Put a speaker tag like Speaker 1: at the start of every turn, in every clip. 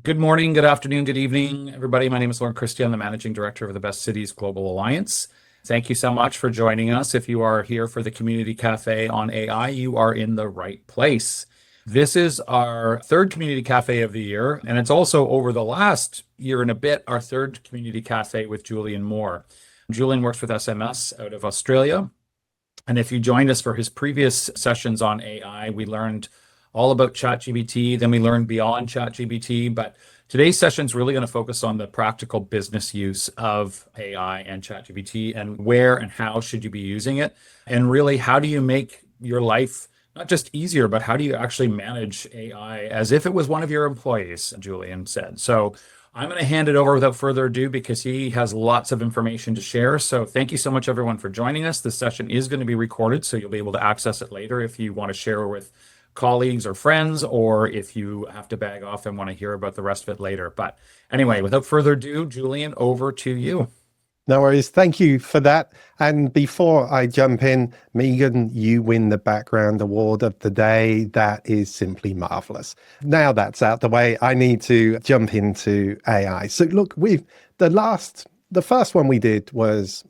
Speaker 1: Good morning, good afternoon, good evening, everybody. My name is Lauren Christie. I'm the Managing Director of the BestCities Global Alliance. Thank you so much for joining us. If you are here for the Community Cafe on AI, you are in the right place. This is our third Community Cafe of the year, and it's also over the last year and a bit, our third Community Cafe with Julian Moore. Julian works with SMS out of Australia. And if you joined us for his previous sessions on AI, we learned all about ChatGPT, then we learned beyond ChatGPT. But today's session is really going to focus on the practical business use of AI and ChatGPT and where and how should you be using it. And really, how do you make your life not just easier, but how do you actually manage AI as if it was one of your employees, Julian said. So I'm going to hand it over without further ado because he has lots of information to share. So thank you so much, everyone, for joining us. This session is going to be recorded, so you'll be able to access it later if you want to share with colleagues or friends, or if you have to bag off and want to hear about the rest of it later. But anyway, without further ado, Julian, over to you.
Speaker 2: No worries. Thank you for that. And before I jump in, Megan, you win the background award of the day. That is simply marvelous. Now that's out the way, I need to jump into AI. So look, the first one we did was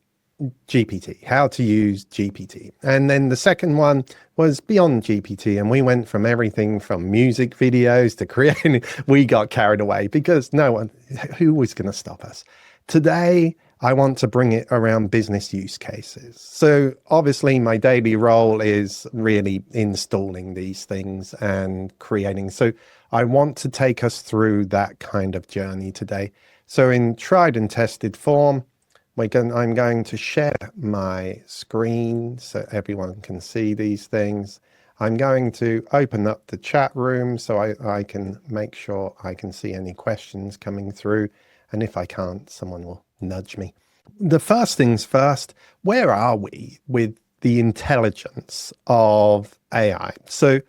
Speaker 2: GPT, how to use GPT. And then the second one was beyond GPT. And we went from everything from music videos to creating, we got carried away because who was going to stop us? Today, I want to bring it around business use cases. So obviously my daily role is really installing these things and creating. So I want to take us through that kind of journey today. So in tried and tested form, I'm going to share my screen so everyone can see these things. I'm going to open up the chat room so I can make sure I can see any questions coming through. And if I can't, someone will nudge me. The first things first, where are we with the intelligence of AI? So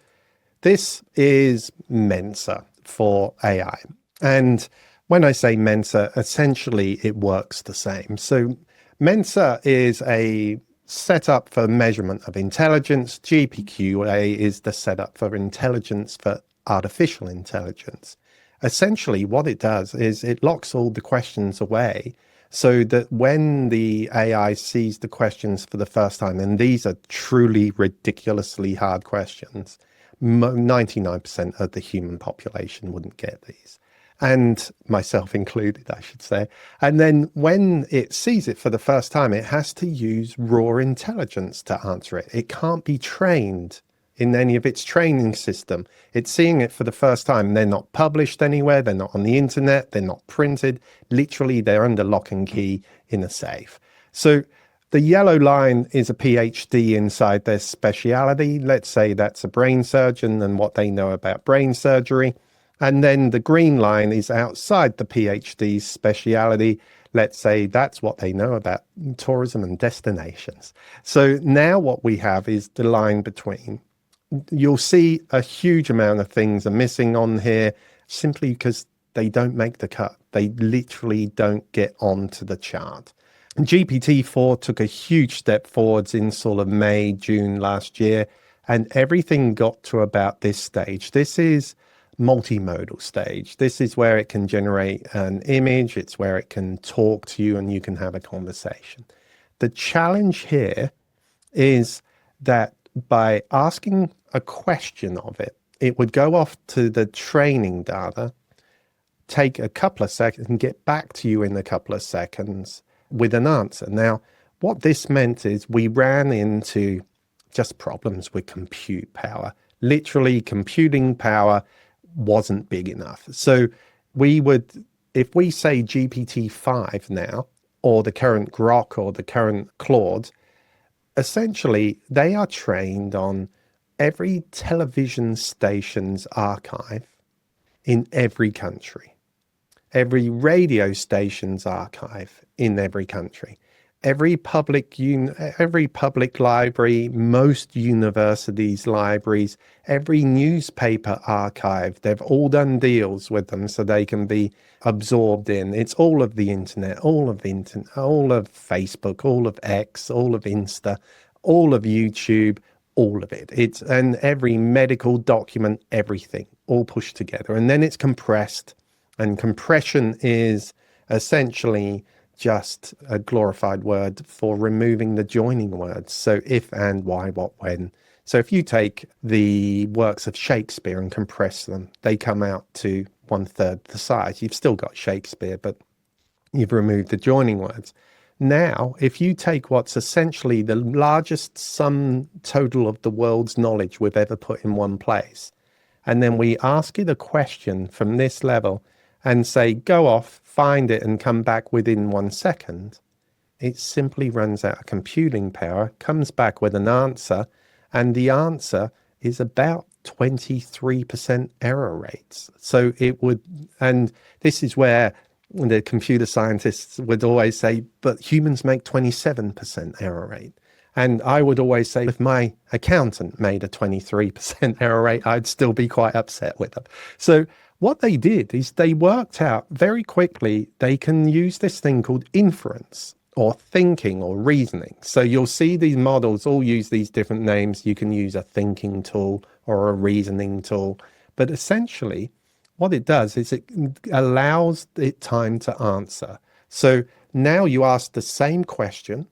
Speaker 2: this is Mensa for AI. And when I say Mensa, essentially it works the same. So Mensa is a setup for measurement of intelligence. GPQA is the setup for intelligence for artificial intelligence. Essentially what it does is it locks all the questions away so that when the AI sees the questions for the first time, and these are truly ridiculously hard questions, 99% of the human population wouldn't get these. And myself included, I should say. And then when it sees it for the first time, it has to use raw intelligence to answer it. It can't be trained in any of its training system. It's seeing it for the first time. They're not published anywhere. They're not on the internet. They're not printed. Literally, they're under lock and key in a safe. So the yellow line is a PhD inside their speciality. Let's say that's a brain surgeon and what they know about brain surgery. And then the green line is outside the PhD's speciality. Let's say that's what they know about tourism and destinations. So now what we have is the line between. You'll see a huge amount of things are missing on here simply because they don't make the cut. They literally don't get onto the chart. GPT-4 took a huge step forwards in sort of May, June last year, and everything got to about this stage. This is multimodal stage. This is where it can generate an image. It's where it can talk to you and you can have a conversation. The challenge here is that by asking a question of it, it would go off to the training data, take a couple of seconds and get back to you in a couple of seconds with an answer. Now, what this meant is we ran into just problems with compute power. Literally, computing power wasn't big enough. So if we say GPT-5 now, or the current Grok or the current Claude, essentially they are trained on every television station's archive in every country, every radio station's archive in every country, every public library, most universities' libraries, every newspaper archive. They've all done deals with them so they can be absorbed in. It's all of the internet, all of Facebook, all of X, all of Insta, all of YouTube, all of it. And every medical document, everything, all pushed together. And then it's compressed And compression is essentially just a glorified word for removing the joining words. So if, and, why, what, when. So if you take the works of Shakespeare and compress them, they come out to 1/3 the size. You've still got Shakespeare, but you've removed the joining words. Now, if you take what's essentially the largest sum total of the world's knowledge we've ever put in one place, and then we ask it a question from this level and say, go off, find it, and come back within 1 second, it simply runs out of computing power, comes back with an answer, and the answer is about 23% error rates. So it would, and this is where the computer scientists would always say, but humans make 27% error rate. And I would always say, if my accountant made a 23% error rate, I'd still be quite upset with them. So what they did is they worked out very quickly, they can use this thing called inference or thinking or reasoning. So you'll see these models all use these different names. You can use a thinking tool or a reasoning tool. But essentially, what it does is it allows it time to answer. So now you ask the same question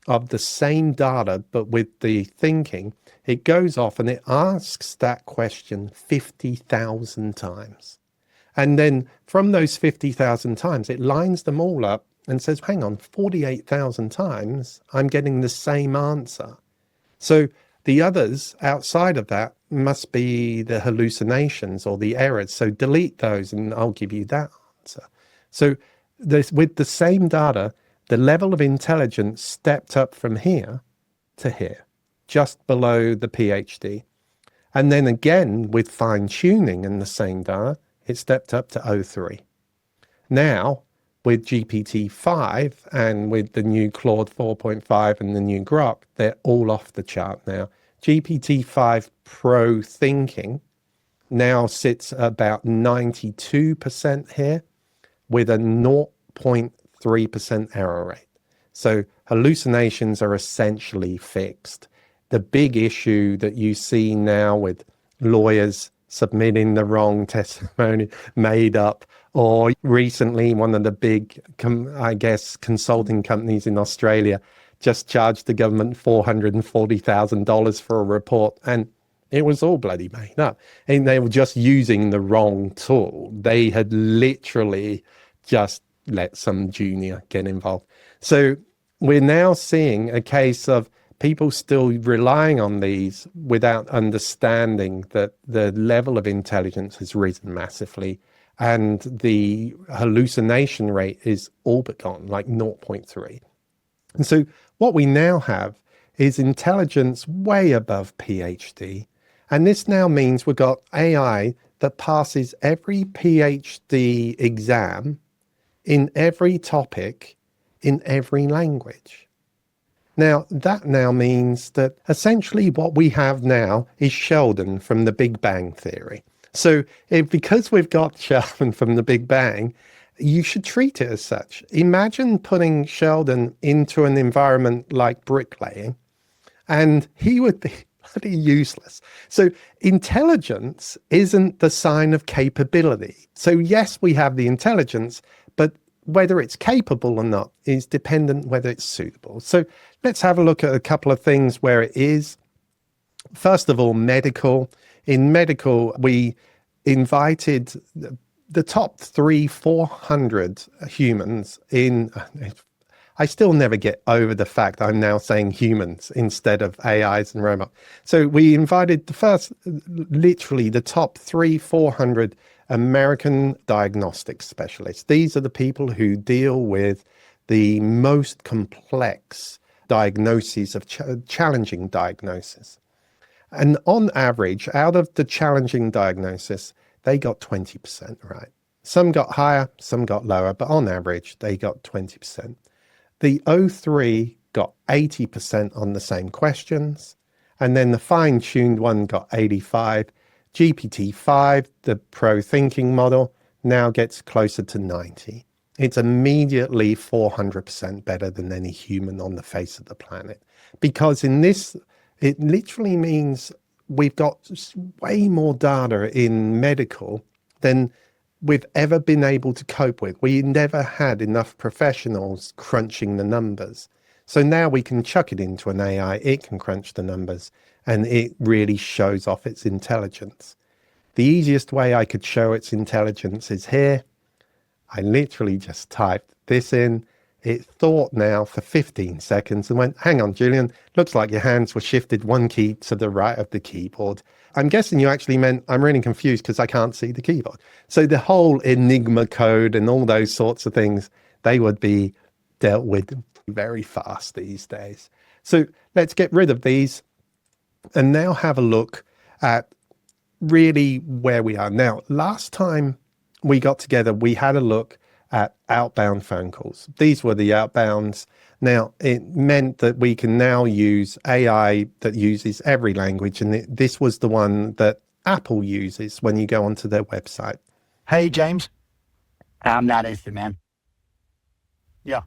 Speaker 2: of the same data, but with the thinking, it goes off and it asks that question 50,000 times. And then from those 50,000 times, it lines them all up and says, hang on, 48,000 times, I'm getting the same answer. So the others outside of that must be the hallucinations or the errors. So delete those and I'll give you that answer. So with the same data, the level of intelligence stepped up from here to here, just below the PhD. And then again, with fine tuning in the same data, it stepped up to O3. Now, with GPT-5 and with the new Claude 4.5 and the new Grok, they're all off the chart now. GPT-5 Pro thinking now sits about 92% here with a 0.3% error rate. So hallucinations are essentially fixed. The big issue that you see now with lawyers submitting the wrong testimony, made up, or recently one of the big, consulting companies in Australia just charged the government $440,000 for a report, and it was all bloody made up. And they were just using the wrong tool. They had literally just let some junior get involved. So we're now seeing a case of people still relying on these without understanding that the level of intelligence has risen massively and the hallucination rate is all but gone, like 0.3. And so what we now have is intelligence way above PhD. And this now means we've got AI that passes every PhD exam in every topic, in every language. Now, that now means that essentially what we have now is Sheldon from the Big Bang Theory. So because we've got Sheldon from the Big Bang, you should treat it as such. Imagine putting Sheldon into an environment like bricklaying, and he would be bloody useless. So intelligence isn't the sign of capability. So yes, we have the intelligence, but whether it's capable or not is dependent whether it's suitable. So let's have a look at a couple of things where it is. First of all, medical. In medical, we invited the top 400 humans in. I still never get over the fact I'm now saying humans instead of AIs and robots. So we invited literally the top 400 American diagnostic specialists. These are the people who deal with the most complex diagnoses of challenging diagnosis. And on average, out of the challenging diagnosis, they got 20% right. Some got higher, some got lower, but on average, they got 20%. The O3 got 80% on the same questions, and then the fine-tuned one got 85. GPT-5, the pro thinking model, now gets closer to 90. It's immediately 400% better than any human on the face of the planet. Because in this, it literally means we've got way more data in medical than we've ever been able to cope with. We never had enough professionals crunching the numbers. So now we can chuck it into an AI, it can crunch the numbers, and it really shows off its intelligence. The easiest way I could show its intelligence is here. I literally just typed this in. It thought now for 15 seconds and went, hang on, Julian, looks like your hands were shifted one key to the right of the keyboard. I'm guessing you actually meant, I'm really confused because I can't see the keyboard. So the whole Enigma code and all those sorts of things, they would be dealt with very fast these days. So let's get rid of these and now have a look at really where we are. Now, last time we got together, we had a look at outbound phone calls. These were the outbounds. Now, it meant that we can now use AI that uses every language, and this was the one that Apple uses when you go onto their website.
Speaker 3: Hey, James. I'm not instant, man. Yeah,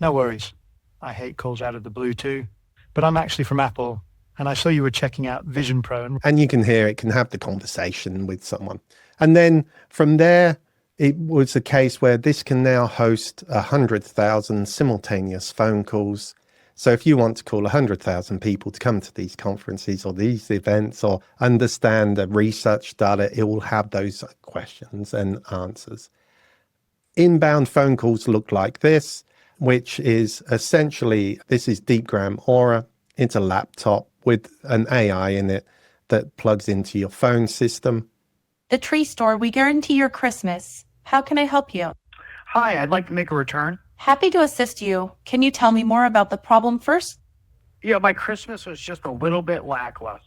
Speaker 3: no worries. I hate calls out of the blue too, but I'm actually from Apple, and I saw you were checking out Vision Pro.
Speaker 2: And you can hear it can have the conversation with someone. And then from there, it was a case where this can now host 100,000 simultaneous phone calls. So if you want to call 100,000 people to come to these conferences or these events or understand the research data, it will have those questions and answers. Inbound phone calls look like this, which is essentially, this is DeepGram Aura. It's a laptop with an AI in it that plugs into your phone system.
Speaker 4: The Tree Store, we guarantee your Christmas. How can I help you?
Speaker 3: Hi, I'd like to make a return.
Speaker 4: Happy to assist you. Can you tell me more about the problem first?
Speaker 3: Yeah, my Christmas was just a little bit lackluster.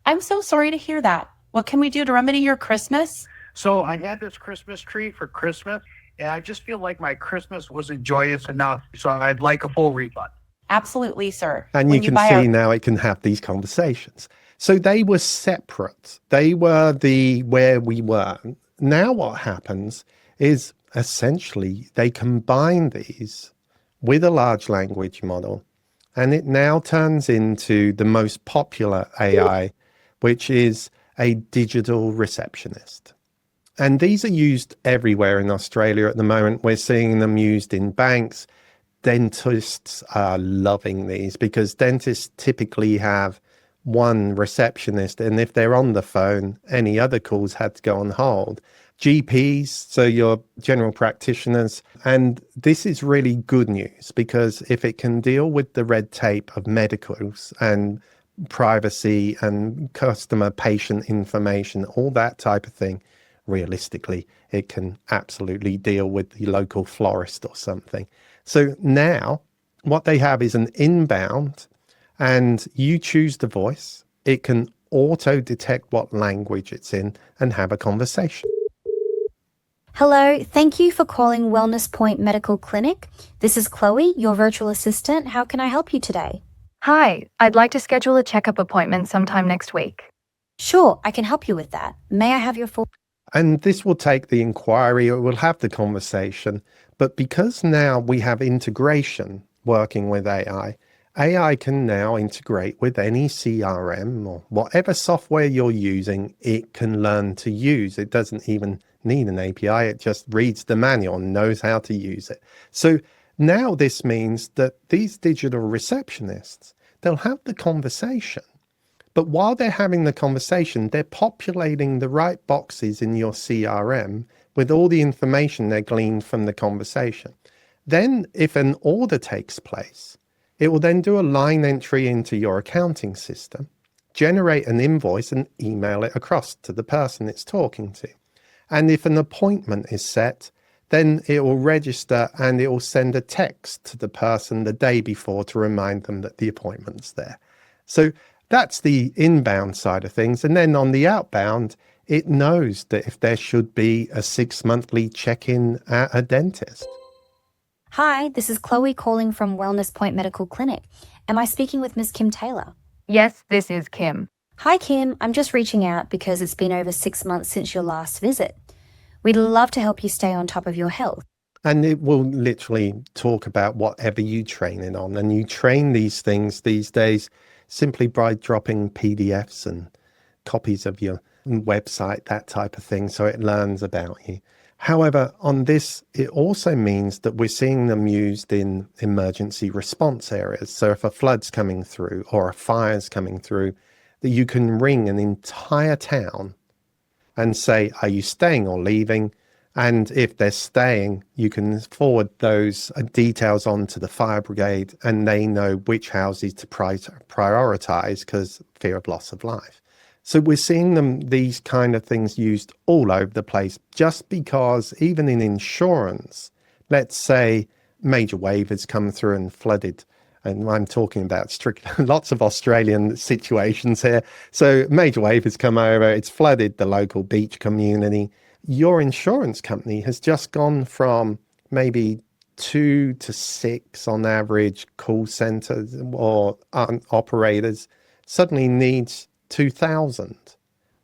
Speaker 4: I'm so sorry to hear that. What can we do to remedy your Christmas?
Speaker 3: So I had this Christmas tree for Christmas, and I just feel like my Christmas wasn't joyous enough, so I'd like a full refund.
Speaker 4: Absolutely, sir.
Speaker 2: And you can see now it can have these conversations. So they were separate. They were where we were. Now what happens is essentially they combine these with a large language model, and it now turns into the most popular AI, which is a digital receptionist. And these are used everywhere in Australia at the moment. We're seeing them used in banks. Dentists are loving these because dentists typically have one receptionist, and if they're on the phone, any other calls had to go on hold. GPs, so your general practitioners, and this is really good news because if it can deal with the red tape of medicals and privacy and customer patient information, all that type of thing, realistically, it can absolutely deal with the local florist or something. So now what they have is an inbound, and you choose the voice. It can auto detect what language it's in and have a conversation.
Speaker 5: Hello, thank you for calling Wellness Point Medical Clinic. This is Chloe, your virtual assistant. How can I help you today?
Speaker 6: Hi, I'd like to schedule a checkup appointment sometime next week.
Speaker 5: Sure, I can help you with that. May I have your full...
Speaker 2: And this will take the inquiry, it will have the conversation. But because now we have integration working with AI, AI can now integrate with any CRM or whatever software you're using, it can learn to use. It doesn't even need an API. It just reads the manual and knows how to use it. So now this means that these digital receptionists, they'll have the conversation. But while they're having the conversation, they're populating the right boxes in your CRM with all the information they gleaned from the conversation. Then if an order takes place, it will then do a line entry into your accounting system, generate an invoice and email it across to the person it's talking to. And if an appointment is set, then it will register and it will send a text to the person the day before to remind them that the appointment's there. So that's the inbound side of things. And then on the outbound, it knows that if there should be a 6-monthly check-in at a dentist.
Speaker 5: Hi, this is Chloe calling from Wellness Point Medical Clinic. Am I speaking with Ms. Kim Taylor?
Speaker 6: Yes, this is Kim.
Speaker 5: Hi, Kim. I'm just reaching out because it's been over 6 months since your last visit. We'd love to help you stay on top of your health.
Speaker 2: And it will literally talk about whatever you train it on. And you train these things these days simply by dropping PDFs and copies of your website, that type of thing, so it learns about you. However, on this, it also means that we're seeing them used in emergency response areas. So if a flood's coming through or a fire's coming through, that you can ring an entire town and say, are you staying or leaving? And if they're staying, you can forward those details on to the fire brigade, and they know which houses to prioritize because fear of loss of life. So we're seeing these kind of things used all over the place, just because even in insurance, let's say major wave has come through and flooded, and I'm talking about lots of Australian situations here. So major wave has come over, it's flooded the local beach community. Your insurance company has just gone from maybe 2 to 6 on average call centers or operators, suddenly needs 2,000.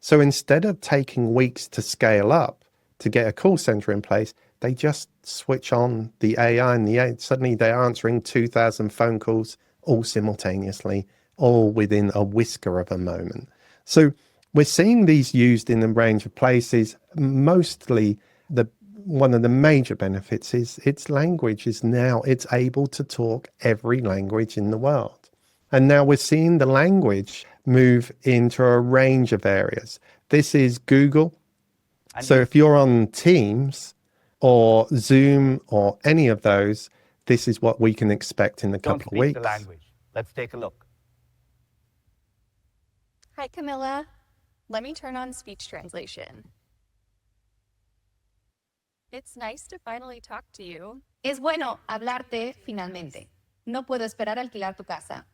Speaker 2: So instead of taking weeks to scale up to get a call center in place, they just switch on the AI, and suddenly they're answering 2,000 phone calls all simultaneously, all within a whisker of a moment. So we're seeing these used in a range of places. Mostly, one of the major benefits is its language is now it's able to talk every language in the world. And now we're seeing the language move into a range of areas. This is Google. So if you're on Teams or Zoom or any of those, this is what we can expect in a couple of weeks.
Speaker 7: The language. Let's take a look.
Speaker 8: Hi, Camilla. Let me turn on speech translation. It's nice to finally talk to you. Es bueno hablarte finalmente. No puedo esperar a alquilar tu casa.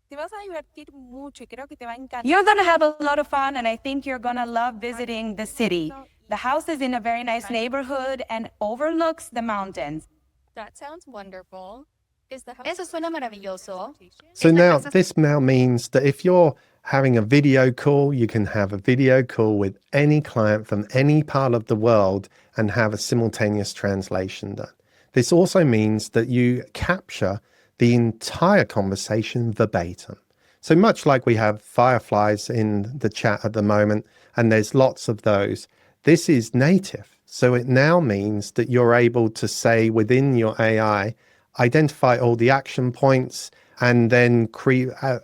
Speaker 4: Te vas a divertir mucho y creo que te va a encantar. You're going to have a lot of fun, and I think you're going to love visiting the city. The house is in a very nice neighborhood and overlooks the mountains.
Speaker 8: That sounds wonderful. Eso suena maravilloso.
Speaker 2: So now this now means that if you're having a video call, you can have a video call with any client from any part of the world and have a simultaneous translation done. This also means that you capture the entire conversation verbatim. So much like we have fireflies in the chat at the moment, and there's lots of those, this is native. So it now means that you're able to say within your AI, identify all the action points, and then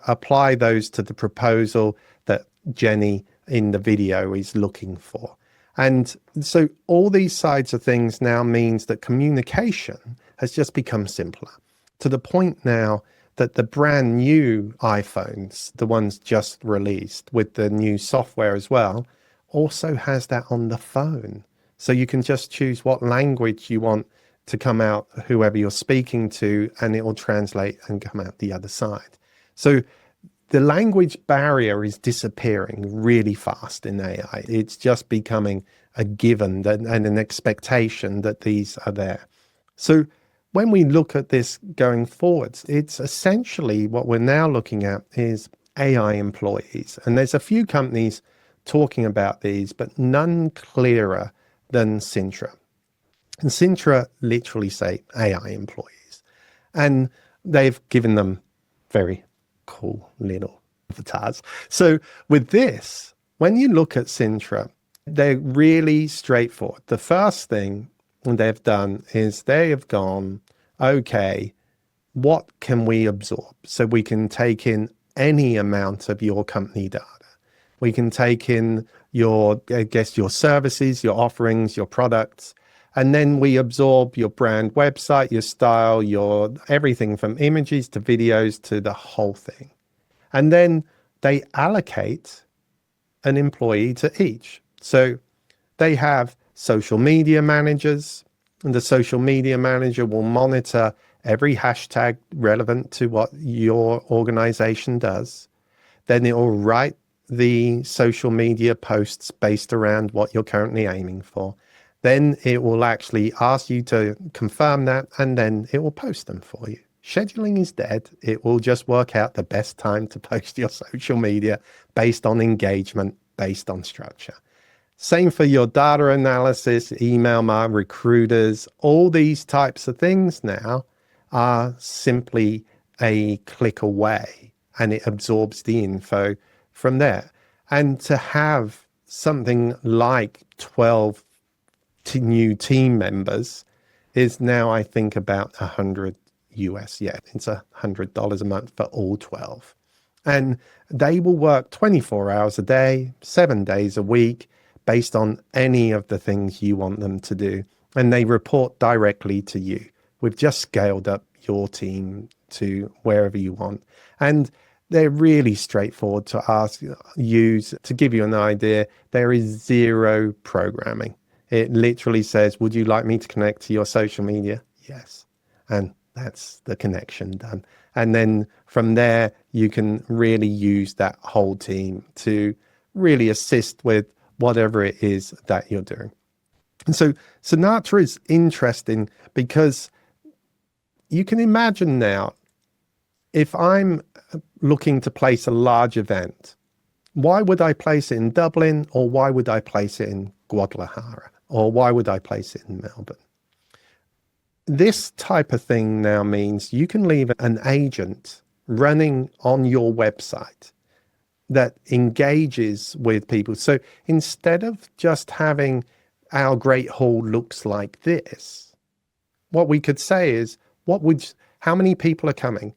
Speaker 2: apply those to the proposal that Jenny in the video is looking for. And so all these sides of things now means that communication has just become simpler, to the point now that the brand new iPhones, the ones just released with the new software as well, also has that on the phone. So you can just choose what language you want to come out, whoever you're speaking to, and it will translate and come out the other side. So the language barrier is disappearing really fast in AI. It's just becoming a given and an expectation that these are there. So when we look at this going forwards, it's essentially what we're now looking at is AI employees. And there's a few companies talking about these, but none clearer than Sintra. And Sintra literally say AI employees. And they've given them very cool little avatars. So with this, when you look at Sintra, they're really straightforward. The first thing they've done is they have gone, okay, what can we absorb? So we can take in any amount of your company data. We can take in your services, your offerings, your products, and then we absorb your brand website, your style, your everything from images to videos to the whole thing. And then they allocate an employee to each. So they have social media managers, and the social media manager will monitor every hashtag relevant to what your organization does. Then it will write the social media posts based around what you're currently aiming for. Then it will actually ask you to confirm that, and then it will post them for you. Scheduling is dead. It will just work out the best time to post your social media based on engagement, based on structure. Same for your data analysis, email marketing, recruiters. All these types of things now are simply a click away, and it absorbs the info from there. And to have something like 12 new team members is now, I think, about $100. Yeah, it's $100 a month for all 12. And they will work 24 hours a day, 7 days a week, based on any of the things you want them to do. And they report directly to you. We've just scaled up your team to wherever you want. And they're really straightforward to use. To give you an idea, there is zero programming. It literally says, would you like me to connect to your social media? Yes. And that's the connection done. And then from there, you can really use that whole team to really assist with whatever it is that you're doing. And so Sinatra is interesting because you can imagine now, if I'm looking to place a large event, why would I place it in Dublin, or why would I place it in Guadalajara, or why would I place it in Melbourne? This type of thing now means you can leave an agent running on your website that engages with people. So instead of just having our Great Hall looks like this, what we could say is, how many people are coming?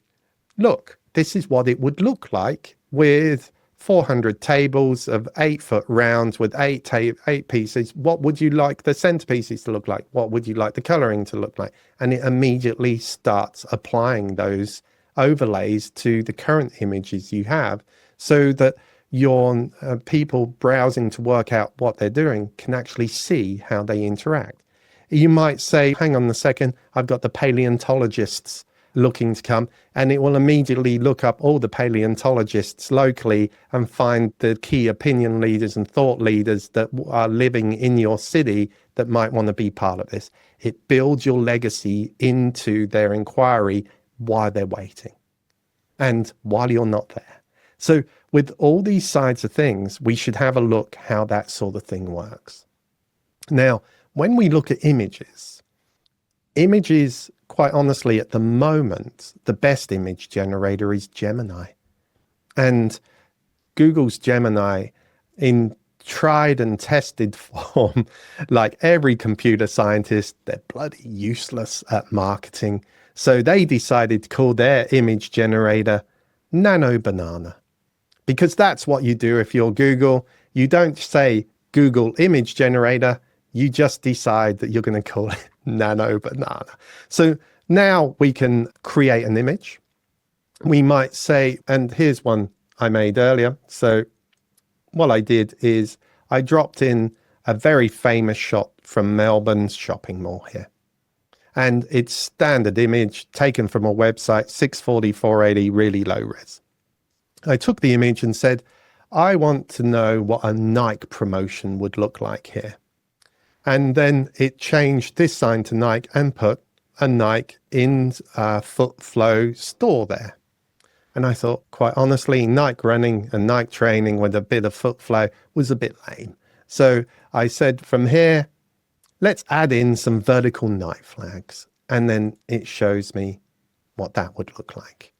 Speaker 2: Look, this is what it would look like with 400 tables of 8-foot rounds with eight pieces. What would you like the centerpieces to look like? What would you like the coloring to look like? And it immediately starts applying those overlays to the current images you have, so that your people browsing to work out what they're doing can actually see how they interact. You might say, hang on a second, I've got the paleontologists looking to come, and it will immediately look up all the paleontologists locally and find the key opinion leaders and thought leaders that are living in your city that might want to be part of this. It builds your legacy into their inquiry while they're waiting and while you're not there. So with all these sides of things, we should have a look how that sort of thing works. Now, when we look at images, quite honestly, at the moment, the best image generator is Gemini. And Google's Gemini, in tried and tested form, like every computer scientist, they're bloody useless at marketing. So they decided to call their image generator Nano Banana. Because that's what you do if you're Google. You don't say Google Image Generator, you just decide that you're going to call it Nano Banana. So now we can create an image. We might say, and here's one I made earlier. So what I did is I dropped in a very famous shot from Melbourne's shopping mall here. And it's standard image taken from a website, 640, 480, really low res. I took the image and said, I want to know what a Nike promotion would look like here. And then it changed this sign to Nike and put a Nike in Foot Flow store there. And I thought, quite honestly, Nike running and Nike training with a bit of foot flow was a bit lame. So I said, from here, let's add in some vertical Nike flags. And then it shows me what that would look like.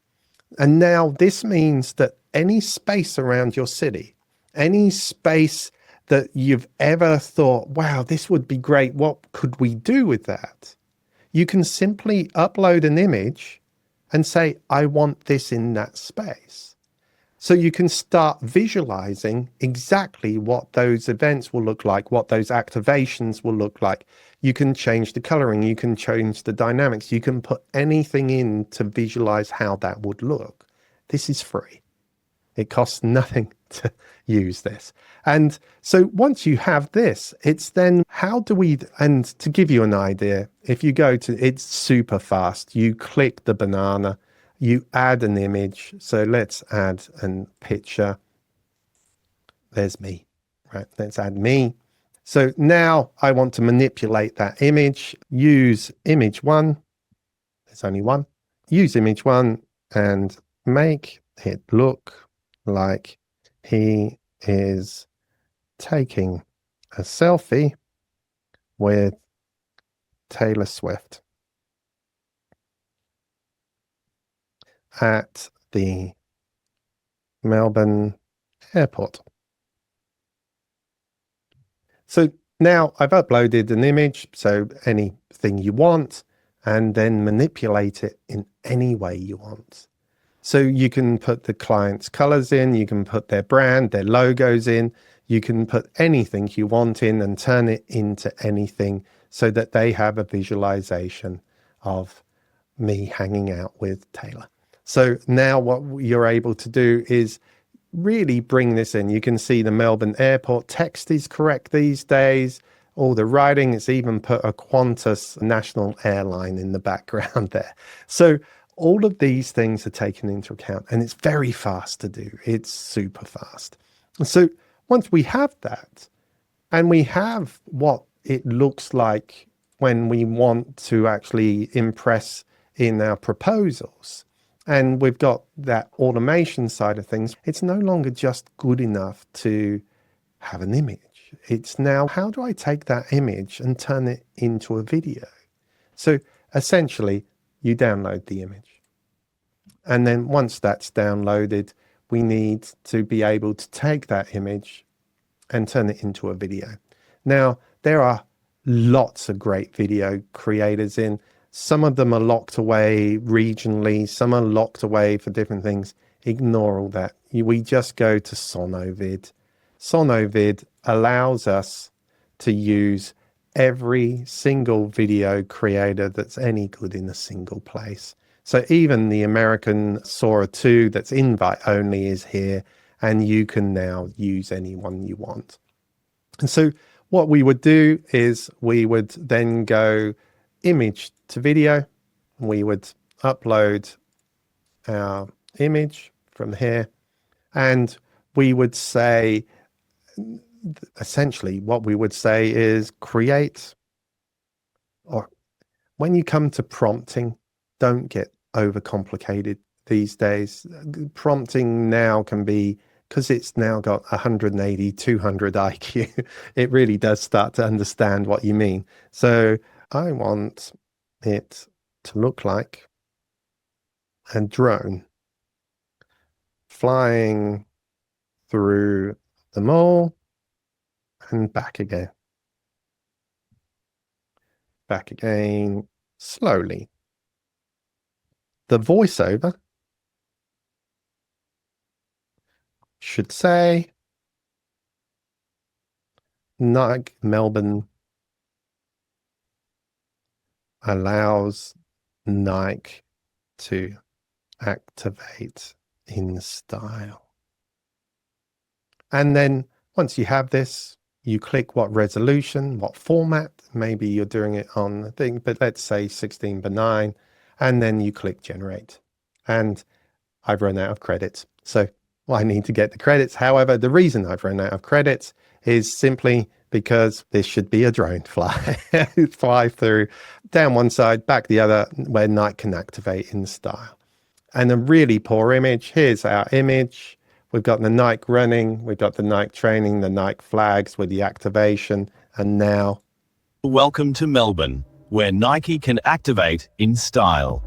Speaker 2: And now this means that any space around your city, any space that you've ever thought, wow, this would be great, what could we do with that? You can simply upload an image and say, I want this in that space. So you can start visualizing exactly what those events will look like, what those activations will look like. You can change the coloring, you can change the dynamics, you can put anything in to visualize how that would look. This is free. It costs nothing to use this. And so once you have this, it's then and to give you an idea, if you go to, it's super fast. You click the banana, you add an image. So let's add a picture. There's me, right? Let's add me. So now I want to manipulate that image, use image one. There's only one. Use image one and make it look like he is taking a selfie with Taylor Swift at the Melbourne airport. So Now I've uploaded an image, so anything you want, and then manipulate it in any way you want. So you can put the client's colors in, you can put their brand, their logos in, you can put anything you want in and turn it into anything so that they have a visualization of me hanging out with Taylor. So now what you're able to do is really bring this in. You can see the Melbourne airport text is correct these days. All the writing, it's even put a Qantas national airline in the background there. So all of these things are taken into account, and it's very fast to do. It's super fast. So once we have that, and we have what it looks like when we want to actually impress in our proposals, and we've got that automation side of things, it's no longer just good enough to have an image. It's now, how do I take that image and turn it into a video? So essentially, you download the image. And then once that's downloaded, we need to be able to take that image and turn it into a video. Now, there are lots of great video creators in. Some of them are locked away regionally. Some are locked away for different things. Ignore all that. We just go to Sonovid. Sonovid allows us to use every single video creator that's any good in a single place. So even the American Sora 2 that's invite only is here, and you can now use anyone you want. And so what we would do is we would then go image to video. We would upload our image from here, and we would say, essentially what we would say is create, or when you come to prompting, don't get overcomplicated these days. Prompting now can be, because it's now got 180, 200 IQ, it really does start to understand what you mean. So I want it to look like a drone flying through the mall and back again. Back again, slowly. The voiceover should say, Nike Melbourne allows Nike to activate in style. And then once you have this, you click what resolution, what format. Maybe you're doing it on the thing, but let's say 16:9, and then you click generate. And I've run out of credits. So I need to get the credits. However, the reason I've run out of credits is simply because this should be a drone fly through, down one side, back the other, where Nike can activate in style. And a really poor image. Here's our image. We've got the Nike running, we've got the Nike training, the Nike flags with the activation, and now.
Speaker 9: Welcome to Melbourne, where Nike can activate in style.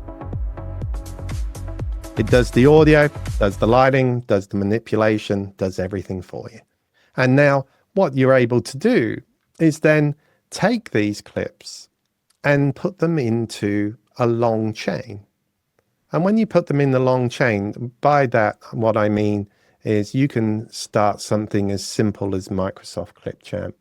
Speaker 2: It does the audio, does the lighting, does the manipulation, does everything for you. And now what you're able to do is then take these clips and put them into a long chain. And when you put them in the long chain, by that, what I mean is you can start something as simple as Microsoft Clipchamp.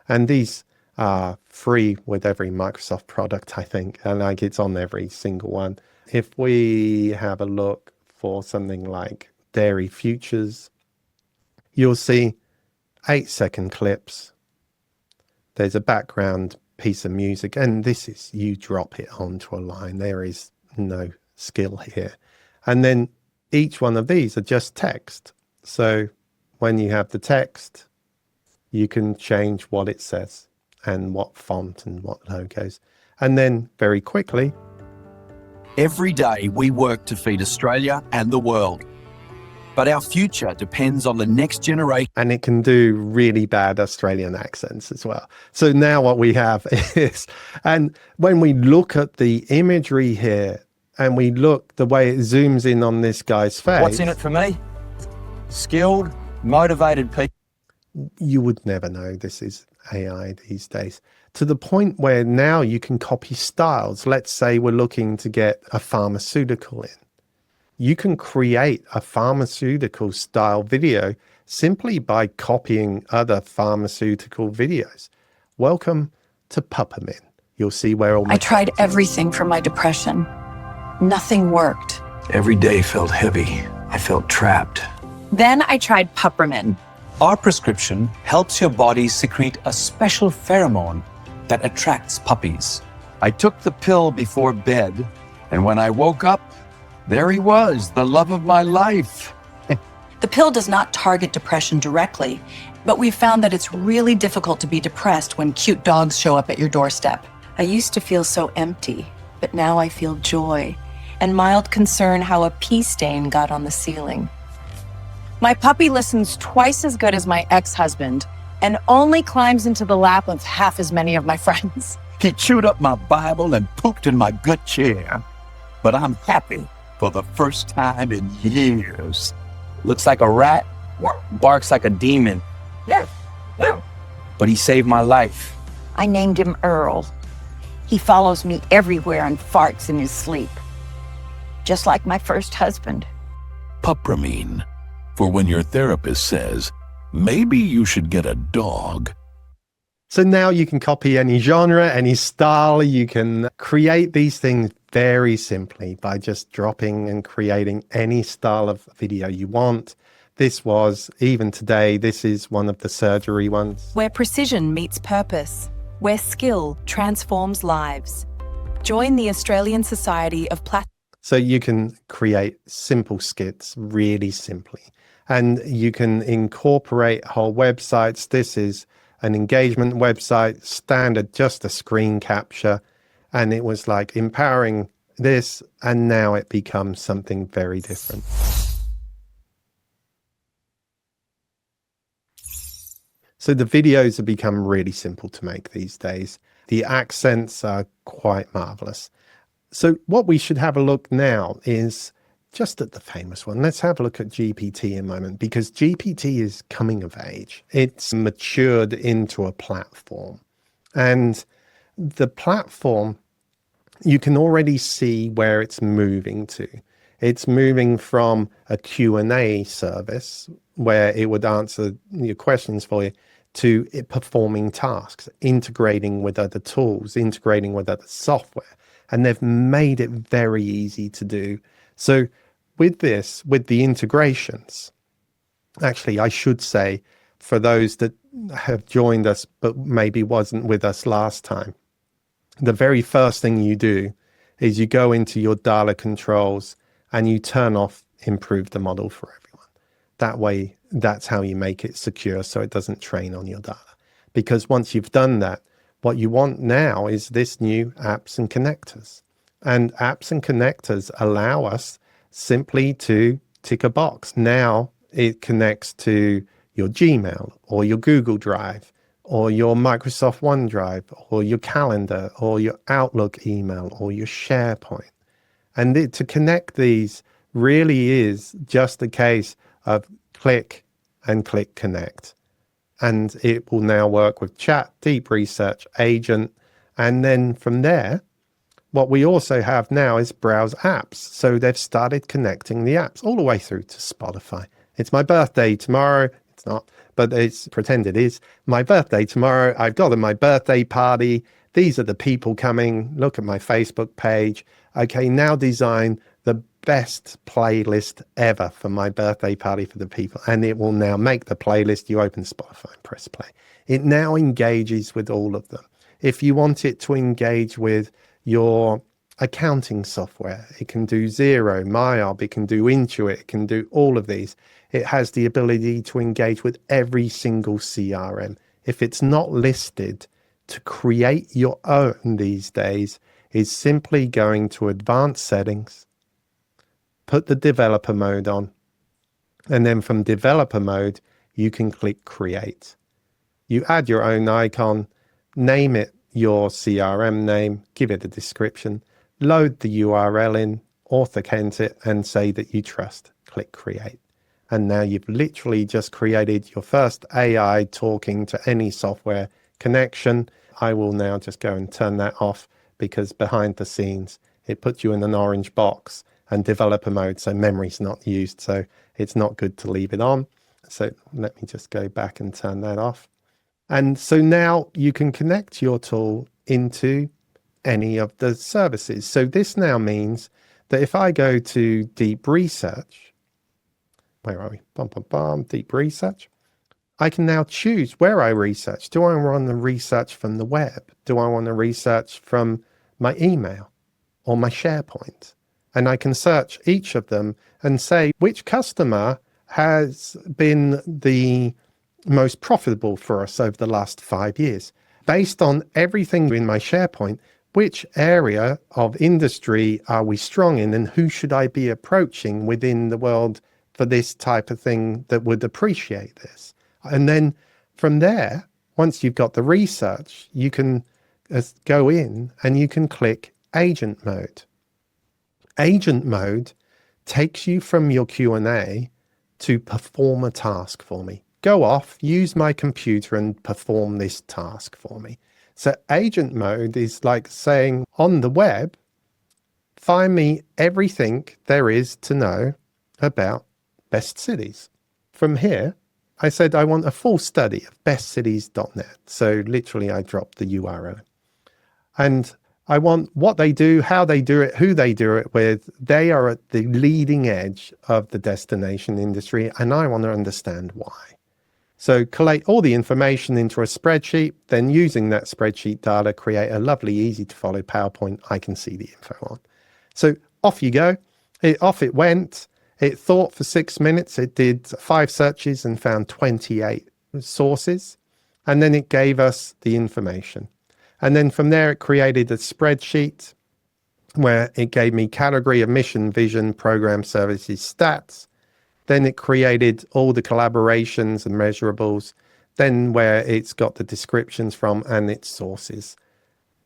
Speaker 2: And these are free with every Microsoft product, I think, and like it's on every single one. If we have a look for something like Dairy Futures, you'll see 8-second clips. There's a background piece of music, and this is, you drop it onto a line. There is no skill here. And then each one of these are just text. So when you have the text, you can change what it says and what font and what logos. And then very quickly.
Speaker 9: Every day we work to feed Australia and the world. But our future depends on the next generation.
Speaker 2: And it can do really bad Australian accents as well. So now what we have is, and when we look at the imagery here, and we look the way it zooms in on this guy's face.
Speaker 10: What's in it for me? Skilled, motivated people.
Speaker 2: You would never know this is AI these days, to the point where now you can copy styles. Let's say we're looking to get a pharmaceutical in. You can create a pharmaceutical style video simply by copying other pharmaceutical videos. Welcome to Puppermin. You'll see where all my...
Speaker 10: I tried everything for my depression. Nothing worked.
Speaker 9: Every day felt heavy. I felt trapped.
Speaker 10: Then I tried Puppermin.
Speaker 11: Our prescription helps your body secrete a special pheromone that attracts puppies.
Speaker 9: I took the pill before bed, and when I woke up, there he was, the love of my life.
Speaker 10: The pill does not target depression directly, but we've found that it's really difficult to be depressed when cute dogs show up at your doorstep. I used to feel so empty, but now I feel joy and mild concern how a pee stain got on the ceiling. My puppy listens twice as good as my ex-husband and only climbs into the lap of half as many of my friends.
Speaker 9: He chewed up my Bible and pooped in my good chair. But I'm happy for the first time in years.
Speaker 11: Looks like a rat, barks like a demon. But he saved my life.
Speaker 12: I named him Earl. He follows me everywhere and farts in his sleep. Just like my first husband.
Speaker 13: Pupramine, for when your therapist says, maybe you should get a dog.
Speaker 2: So now you can copy any genre, any style. You can create these things very simply by just dropping and creating any style of video you want. This was, even today, this is one of the surgery ones.
Speaker 10: Where precision meets purpose, where skill transforms lives. Join the Australian Society of Plastic.
Speaker 2: So you can create simple skits really simply, and you can incorporate whole websites. This is an engagement website, standard, just a screen capture. And it was like empowering this, and now it becomes something very different. So the videos have become really simple to make these days. The accents are quite marvelous. So what we should have a look now is just at the famous one. Let's have a look at GPT a moment, because GPT is coming of age. It's matured into a platform. And the platform, you can already see where it's moving to. It's moving from a Q&A service where it would answer your questions for you, to it performing tasks, integrating with other tools, integrating with other software. And they've made it very easy to do. So with this, with the integrations, actually, I should say, for those that have joined us but maybe wasn't with us last time, the very first thing you do is you go into your data controls and you turn off improve the model for everyone. That way, that's how you make it secure so it doesn't train on your data. Because once you've done that, what you want now is this new apps and connectors. And apps and connectors allow us simply to tick a box. Now it connects to your Gmail or your Google Drive or your Microsoft OneDrive or your calendar or your Outlook email or your SharePoint. And to connect these really is just a case of click and click connect. And it will now work with chat, deep research, agent. And then from there, what we also have now is browse apps. So they've started connecting the apps all the way through to Spotify. It's my birthday tomorrow. It's not, but it's pretend it is. My birthday tomorrow. I've got my birthday party. These are the people coming. Look at my Facebook page. Okay, now design the best playlist ever for my birthday party for the people. And it will now make the playlist. You open Spotify and press play. It now engages with all of them. If you want it to engage with your accounting software, it can do Xero, MyOb, it can do Intuit, it can do all of these. It has the ability to engage with every single CRM. If it's not listed, to create your own these days is simply going to advanced settings, put the developer mode on, and then from developer mode, you can click create. You add your own icon, name it your CRM name, give it a description, load the URL in, authenticate it, and say that you trust. Click create. And now you've literally just created your first AI talking to any software connection. I will now just go and turn that off because behind the scenes, it puts you in an orange box and developer mode, so memory's not used. So it's not good to leave it on. So let me just go back and turn that off. And so now you can connect your tool into any of the services. So this now means that if I go to deep research, where are we? Deep research. I can now choose where I research. Do I want to research from the web? Do I want to research from my email or my SharePoint? And I can search each of them and say which customer has been the most profitable for us over the last 5 years. Based on everything in my SharePoint, which area of industry are we strong in and who should I be approaching within the world for this type of thing that would appreciate this? And then from there, once you've got the research, you can go in and you can click agent mode. Agent mode takes you from your Q&A to perform a task for me. Go off, use my computer and perform this task for me. So agent mode is like saying on the web, find me everything there is to know about Best Cities. From here, I said I want a full study of bestcities.net. So literally I dropped the URL. And I want what they do, how they do it, who they do it with. They are at the leading edge of the destination industry, and I want to understand why. So collate all the information into a spreadsheet, then using that spreadsheet data, create a lovely, easy to follow PowerPoint I can see the info on. So off you go. Off it went. It thought for 6 minutes. It did 5 searches and found 28 sources. And then it gave us the information. And then from there, it created a spreadsheet where it gave me category of mission, vision, program, services, stats. Then it created all the collaborations and measurables. Then where it's got the descriptions from and its sources.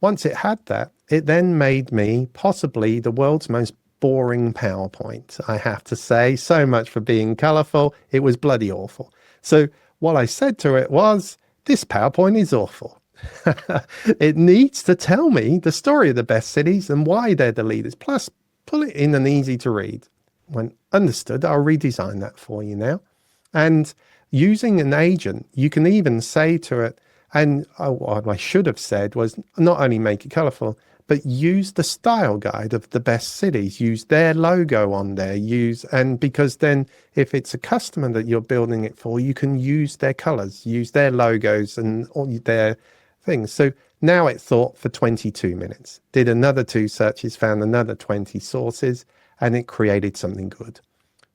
Speaker 2: Once it had that, it then made me possibly the world's most boring PowerPoint, I have to say. So much for being colorful. It was bloody awful. So what I said to it was, this PowerPoint is awful. It needs to tell me the story of the best cities and why they're the leaders. Plus, pull it in and easy to read. When understood, I'll redesign that for you now. And using an agent, you can even say to it, and what I should have said was not only make it colorful, but use the style guide of the best cities, use their logo on there, and because then if it's a customer that you're building it for, you can use their colors, use their logos and all their things. So now it thought for 22 minutes, did another 2 searches, found another 20 sources, and it created something good.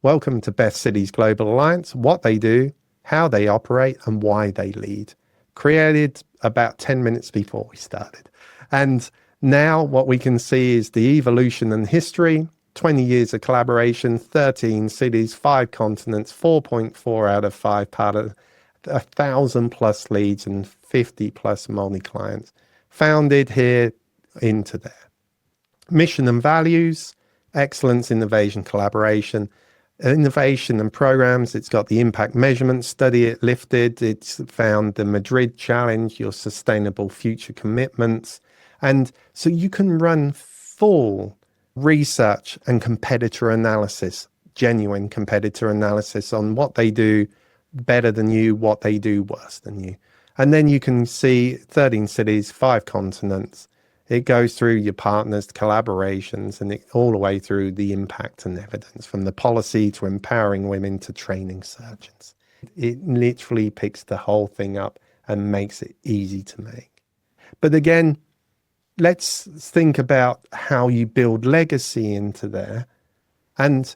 Speaker 2: Welcome to Best Cities Global Alliance, what they do, how they operate, and why they lead. Created about 10 minutes before we started. And now what we can see is the evolution and history, 20 years of collaboration, 13 cities, 5 continents, 4.4 out of 5 part of 1,000+ leads and 50+ multi-clients. Founded here into there. Mission and values, excellence, innovation, collaboration. Innovation and programs, it's got the impact measurement study it lifted. It's found the Madrid challenge, your sustainable future commitments. And so you can run full research and competitor analysis, genuine competitor analysis on what they do better than you, what they do worse than you. And then you can see 13 cities, 5 continents. It goes through your partners, collaborations, and all the way through the impact and evidence, from the policy to empowering women to training surgeons. It literally picks the whole thing up and makes it easy to make. But again, let's think about how you build legacy into there. And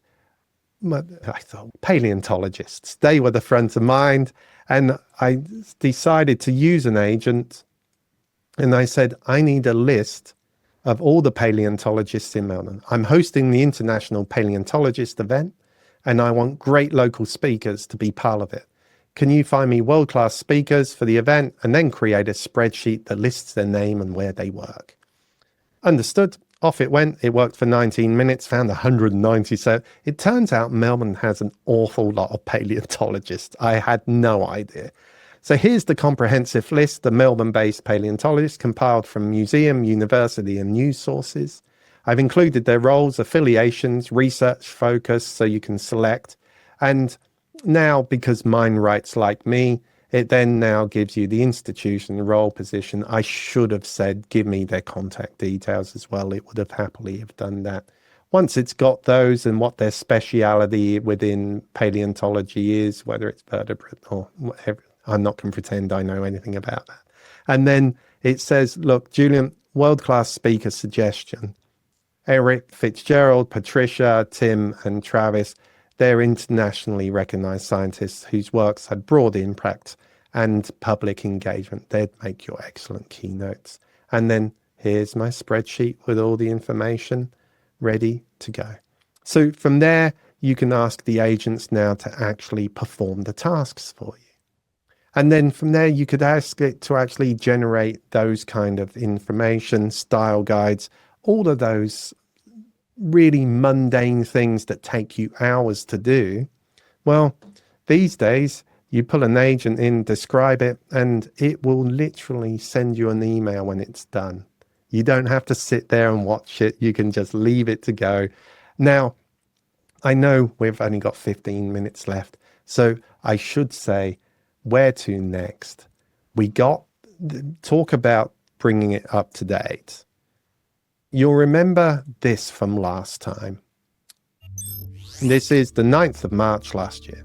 Speaker 2: I thought paleontologists, they were the front of mind. And I decided to use an agent. And I said, I need a list of all the paleontologists in Melbourne. I'm hosting the International Paleontologist event, and I want great local speakers to be part of it. Can you find me world-class speakers for the event and then create a spreadsheet that lists their name and where they work? Understood. Off it went. It worked for 19 minutes, found 197. It turns out Melbourne has an awful lot of paleontologists. I had no idea. So here's the comprehensive list, the Melbourne-based paleontologists compiled from museum, university, and news sources. I've included their roles, affiliations, research focus, so you can select. And now, because mine writes like me, it then now gives you the institution, the role, position. I should have said, give me their contact details as well. It would have happily have done that. Once it's got those and what their speciality within paleontology is, whether it's vertebrate or whatever, I'm not going to pretend I know anything about that. And then it says, look, Julian, world-class speaker suggestion. Eric Fitzgerald, Patricia, Tim, and Travis, they're internationally recognized scientists whose works had broad impact and public engagement. They'd make your excellent keynotes. And then here's my spreadsheet with all the information ready to go. So from there, you can ask the agents now to actually perform the tasks for you. And then from there, you could ask it to actually generate those kind of information, style guides, all of those really mundane things that take you hours to do. Well, these days, you pull an agent in, describe it, and it will literally send you an email when it's done. You don't have to sit there and watch it. You can just leave it to go. Now, I know we've only got 15 minutes left, so I should say, where to next? We talk about bringing it up to date. You'll remember this from last time. This is the 9th of March last year.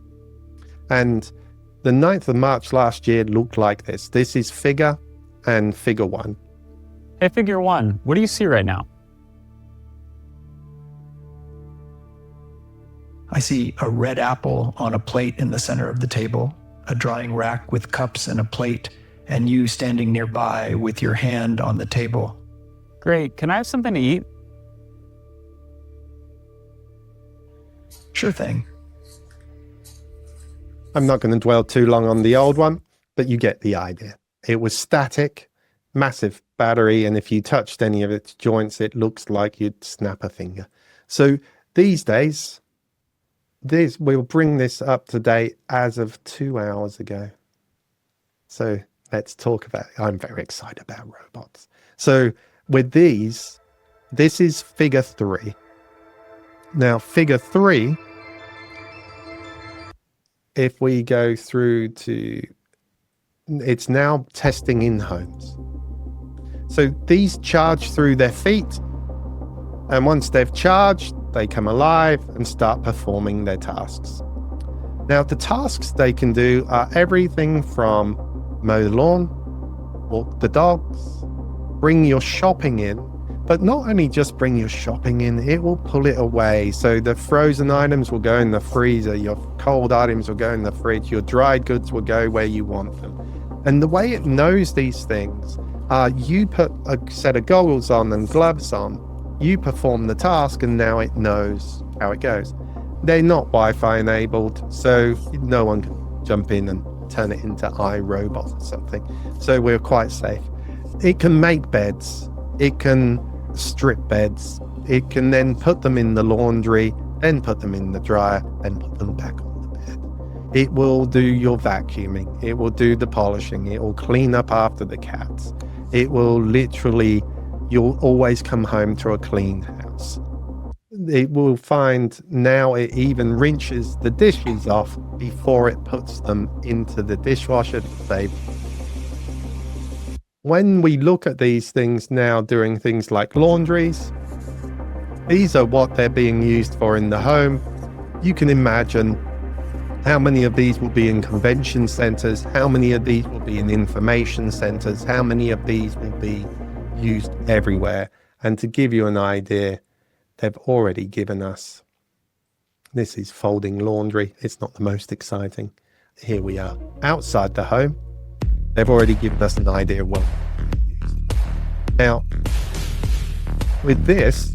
Speaker 2: And the 9th of March last year looked like this. This is figure and figure 1.
Speaker 14: Hey, figure 1, what do you see right now?
Speaker 3: I see a red apple on a plate in the center of the table, a drying rack with cups and a plate, and you standing nearby with your hand on the table.
Speaker 14: Great, can I have something to eat?
Speaker 3: Sure thing.
Speaker 2: I'm not going to dwell too long on the old one, but you get the idea. It was static, massive battery, and if you touched any of its joints, it looks like you'd snap a finger. So these days, we'll bring this up to date as of 2 hours ago. So let's talk about it. I'm very excited about robots. So with these, this is figure 3. Now, figure 3, if we go through to, it's now testing in homes. So these charge through their feet, and once they've charged, they come alive and start performing their tasks. Now, the tasks they can do are everything from mow the lawn, walk the dogs, bring your shopping in, but not only just bring your shopping in, it will pull it away. So the frozen items will go in the freezer, your cold items will go in the fridge, your dried goods will go where you want them. And the way it knows these things are you put a set of goggles on and gloves on, you perform the task, and now it knows how it goes. They're not Wi-Fi enabled, so no one can jump in and turn it into iRobot or something. So we're quite safe. It can make beds. It can strip beds. It can then put them in the laundry, then put them in the dryer, then put them back on the bed. It will do your vacuuming. It will do the polishing. It will clean up after the cats. It will literally, you'll always come home to a clean house. It will find now it even rinses the dishes off before it puts them into the dishwasher to save. When we look at these things now doing things like laundries, these are what they're being used for in the home. You can imagine how many of these will be in convention centers, how many of these will be in information centers, how many of these will be used everywhere. And to give you an idea, they've already given us, this is folding laundry. It's not the most exciting. Here we are outside the home. They've already given us an idea of what we use. Now, with this,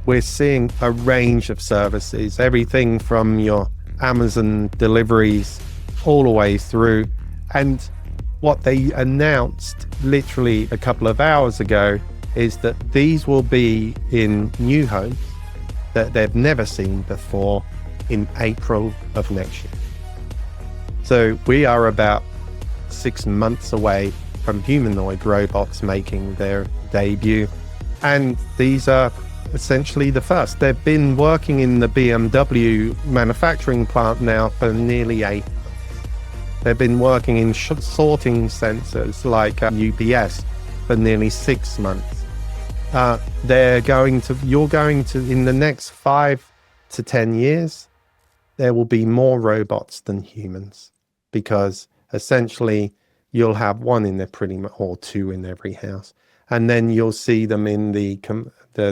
Speaker 2: we're seeing a range of services, everything from your Amazon deliveries all the way through. And what they announced literally a couple of hours ago is that these will be in new homes that they've never seen before in April of next year. So we are about 6 months away from humanoid robots making their debut. And these are essentially the first. They've been working in the BMW manufacturing plant now for nearly 8 months. They've been working in sorting sensors like UPS for nearly 6 months. You're going to, in the next 5 to 10 years, there will be more robots than humans, because essentially you'll have one in there or two in every house. And then you'll see them in the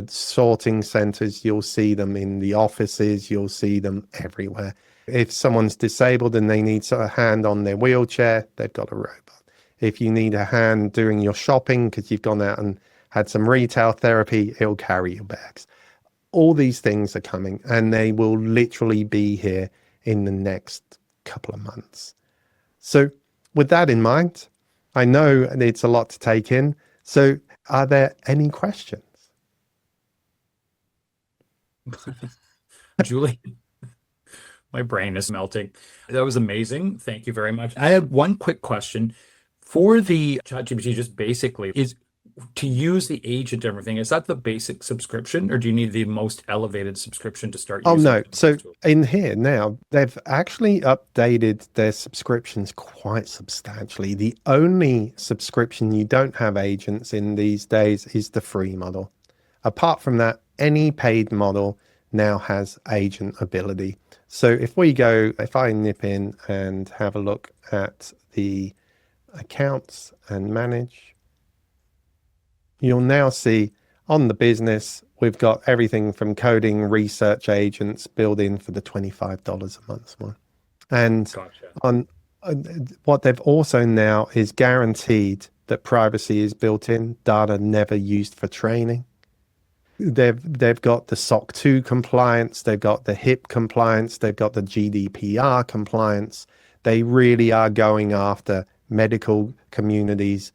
Speaker 2: sorting centers, you'll see them in the offices, you'll see them everywhere. If someone's disabled and they need a hand on their wheelchair, they've got a robot. If you need a hand doing your shopping because you've gone out and had some retail therapy, it'll carry your bags. All these things are coming, and they will literally be here in the next couple of months. So with that in mind, I know it's a lot to take in. So are there any questions?
Speaker 1: Julie, my brain is melting. That was amazing. Thank you very much. I had one quick question for the ChatGPT. Just basically, is to use the agent and everything, is that the basic subscription, or do you need the most elevated subscription to start using?
Speaker 2: Oh, no. So in here now, they've actually updated their subscriptions quite substantially. The only subscription you don't have agents in these days is the free model. Apart from that, any paid model now has agent ability. So if I nip in and have a look at the accounts and manage, you'll now see on the business, we've got everything from coding research agents built in for the $25 a month one. And on what they've also now is guaranteed that privacy is built in, data never used for training. They've got the SOC 2 compliance, they've got the HIP compliance, they've got the GDPR compliance. They really are going after medical communities,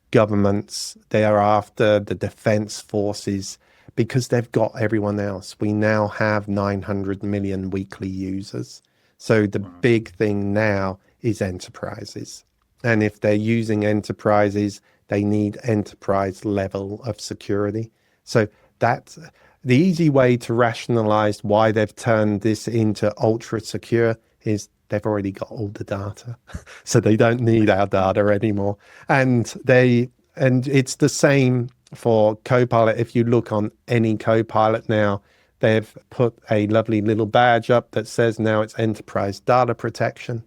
Speaker 2: governments. They are after the defense forces, because they've got everyone else. We now have 900 million weekly users. So the big thing now is enterprises. And if they're using enterprises, they need enterprise level of security. So that's the easy way to rationalize why they've turned this into ultra secure is they've already got all the data. So they don't need our data anymore. And it's the same for Copilot. If you look on any Copilot now, they've put a lovely little badge up that says now it's enterprise data protection.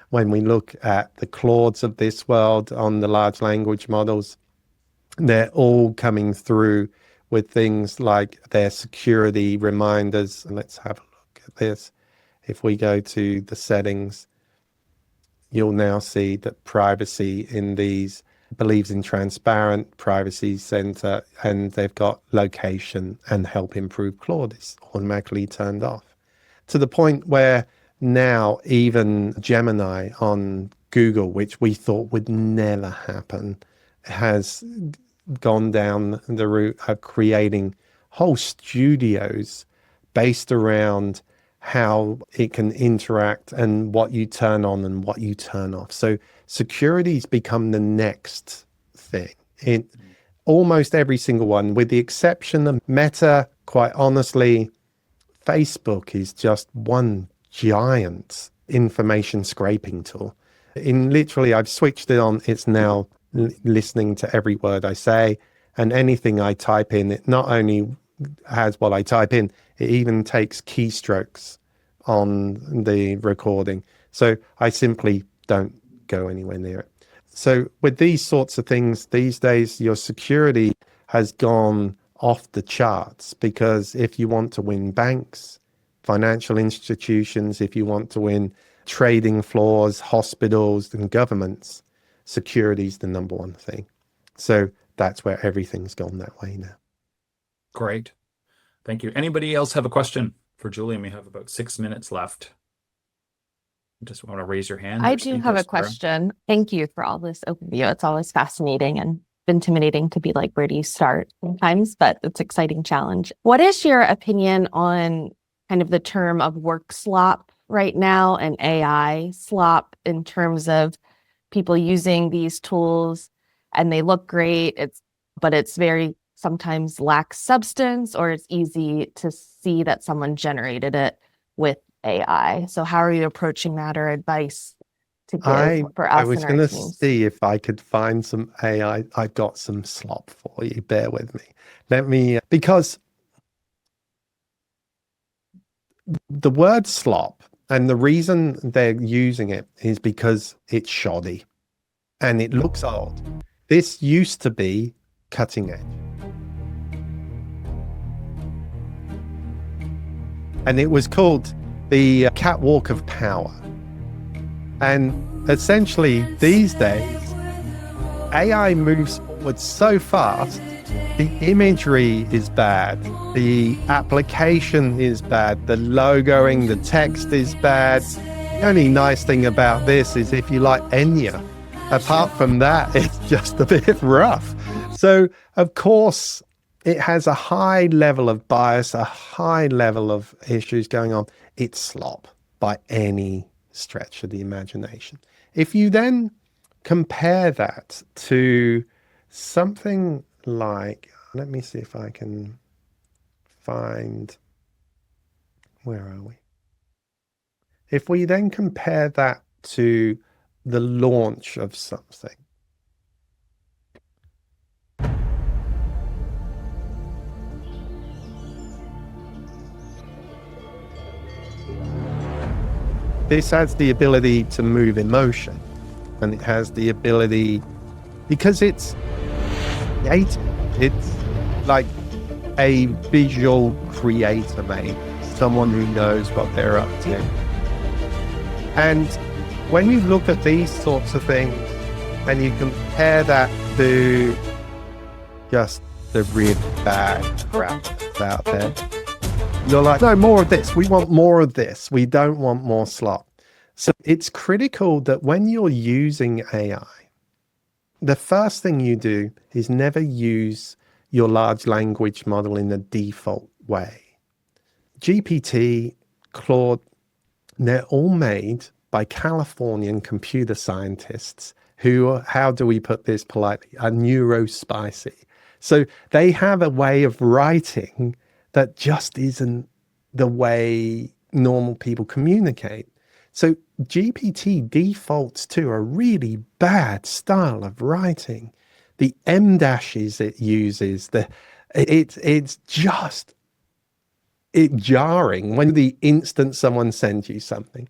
Speaker 2: When we look at the Claudes of this world on the large language models, they're all coming through with things like their security reminders. Let's have a look at this. If we go to the settings, you'll now see that privacy in these believes in transparent privacy center, and they've got location and help improve Claude is automatically turned off, to the point where now even Gemini on Google, which we thought would never happen, has gone down the route of creating whole studios based around how it can interact and what you turn on and what you turn off. So security's become the next thing in almost every single one, with the exception of Meta. Quite honestly, Facebook is just one giant information scraping tool. I've switched it on. It's now listening to every word I say, and anything I type in, it not only has what I type in, it even takes keystrokes on the recording. So I simply don't go anywhere near it. So with these sorts of things these days, your security has gone off the charts, because if you want to win banks, financial institutions, if you want to win trading floors, hospitals and governments, security is the number one thing. So that's where everything's gone that way now.
Speaker 1: Great. Thank you. Anybody else have a question for Julian? We have about 6 minutes left. Just want to raise your hand.
Speaker 15: I do have a question. Thank you for all this overview. It's always fascinating and intimidating to be like, where do you start sometimes, but it's an exciting challenge. What is your opinion on kind of the term of work slop right now in AI, Slop, in terms of people using these tools and they look great, but it's very sometimes lacks substance, or it's easy to see that someone generated it with AI. So how are you approaching that, or advice to give for
Speaker 2: I
Speaker 15: us
Speaker 2: was
Speaker 15: and our
Speaker 2: going to
Speaker 15: teams?
Speaker 2: see if I could find some AI. I got some slop for you. Bear with me. Let me, because the word slop, and the reason they're using it is because it's shoddy and it looks old. This used to be cutting edge. And it was called the catwalk of power. And essentially, these days, AI moves forward so fast, the imagery is bad, the application is bad, the logoing, the text is bad. The only nice thing about this is if you like Enya. Apart from that, it's just a bit rough. So, of course, it has a high level of bias, a high level of issues going on. It's slop by any stretch of the imagination. If you then compare that to something like, let me see if I can find, where are we? If we then compare that to the launch of something, this has the ability to move emotion, and it has the ability, because it's creative, it's like a visual creator, mate, someone who knows what they're up to. And when you look at these sorts of things and you compare that to just the really bad crap that's out there, you're like, no, more of this. We want more of this. We don't want more slop. So it's critical that when you're using AI, the first thing you do is never use your large language model in the default way. GPT, Claude, they're all made by Californian computer scientists who, how do we put this politely, are neurospicy. So they have a way of writing that just isn't the way normal people communicate. So GPT defaults to a really bad style of writing. The M dashes it uses, it's just jarring when the instant someone sends you something.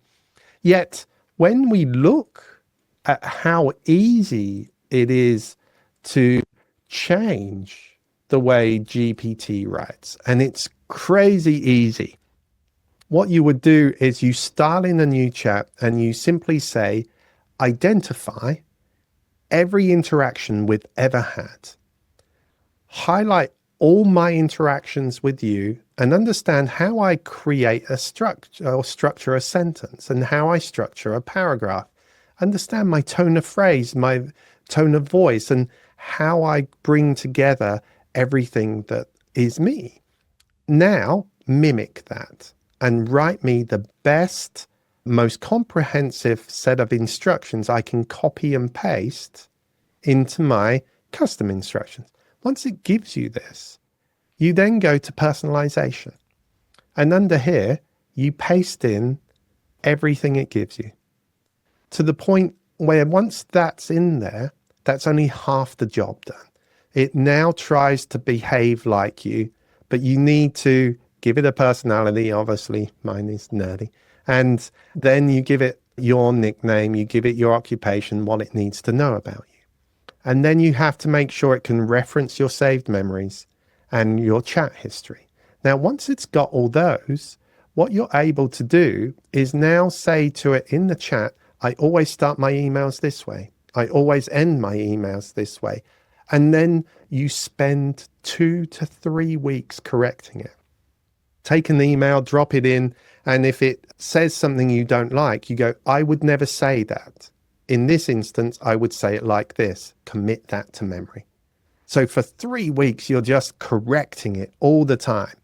Speaker 2: Yet when we look at how easy it is to change the way GPT writes, and it's crazy easy. What you would do is you start in a new chat and you simply say, identify every interaction we've ever had. Highlight all my interactions with you and understand how I create a structure or structure a sentence and how I structure a paragraph. Understand my tone of phrase, my tone of voice, and how I bring together everything that is me. Now mimic that and write me the best, most comprehensive set of instructions I can copy and paste into my custom instructions. Once it gives you this, you then go to personalization. And under here, you paste in everything it gives you, to the point where once that's in there, that's only half the job done. It now tries to behave like you, but you need to give it a personality. Obviously, mine is nerdy. And then you give it your nickname, you give it your occupation, what it needs to know about you. And then you have to make sure it can reference your saved memories and your chat history. Now, once it's got all those, what you're able to do is now say to it in the chat, I always start my emails this way. I always end my emails this way. And then you spend 2 to 3 weeks correcting it. Take an email, drop it in, and if it says something you don't like, you go, I would never say that. In this instance, I would say it like this. Commit that to memory. So for 3 weeks, you're just correcting it all the time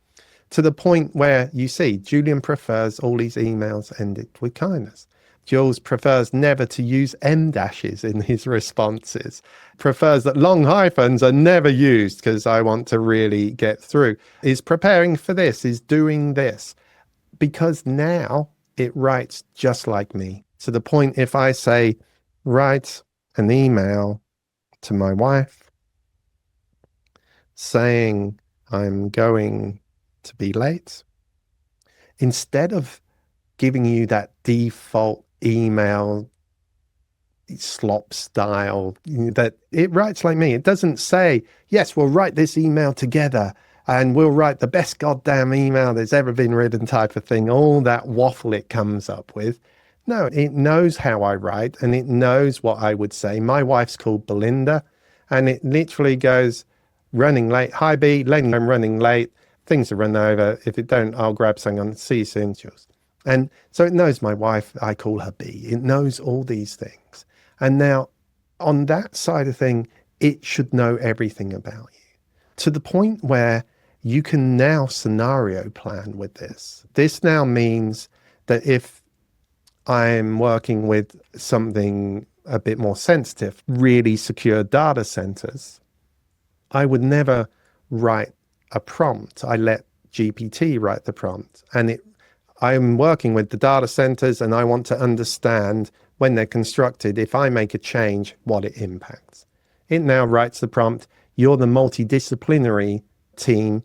Speaker 2: to the point where you see Julian prefers all these emails ended with kindness. Jules prefers never to use M dashes in his responses, prefers that long hyphens are never used because I want to really get through, is preparing for this, is doing this, because now it writes just like me. To the point, if I say, write an email to my wife saying I'm going to be late, instead of giving you that default email slop style that it writes like me. It doesn't say, yes, we'll write this email together and we'll write the best goddamn email that's ever been written type of thing, all that waffle it comes up with. No, it knows how I write and it knows what I would say. My wife's called Belinda and it literally goes, running late. Hi, B, letting I'm running late. Things are run over. If it don't, I'll grab something. See you soon, Jules. And so it knows my wife, I call her B. It knows all these things. And now on that side of thing, it should know everything about you to the point where you can now scenario plan with this. This now means that if I'm working with something a bit more sensitive, really secure data centers, I would never write a prompt. I let GPT write the prompt. And I'm working with the data centers and I want to understand when they're constructed, if I make a change, what it impacts. It now writes the prompt. You're the multidisciplinary team